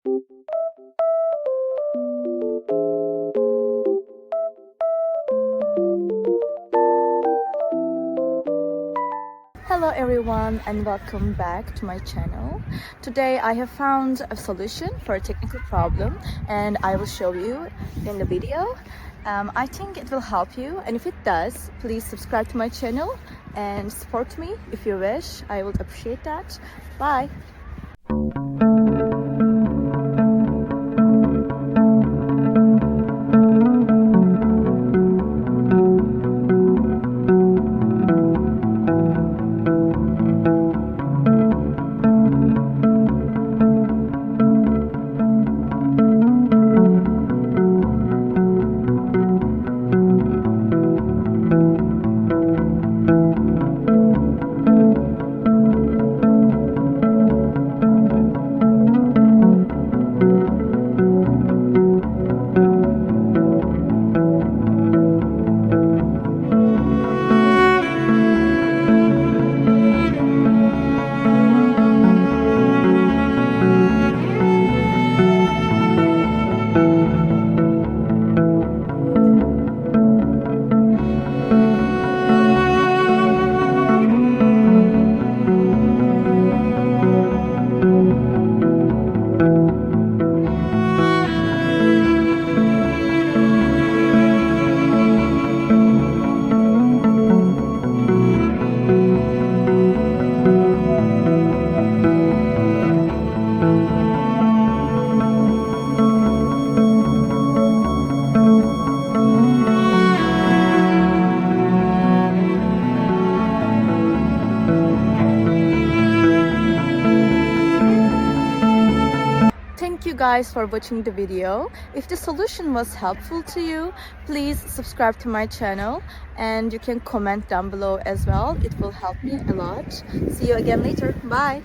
Hello everyone and welcome back to my channel. Today I have found a solution for a technical problem and I will show you in the video. I think it will help you, and if it does, please subscribe to my channel and support me if you wish. I would appreciate that. Bye! Thank you guys for watching the video. If the solution was helpful to you, please subscribe to my channel and you can comment down below as well. It will help me a lot. See you again later. Bye!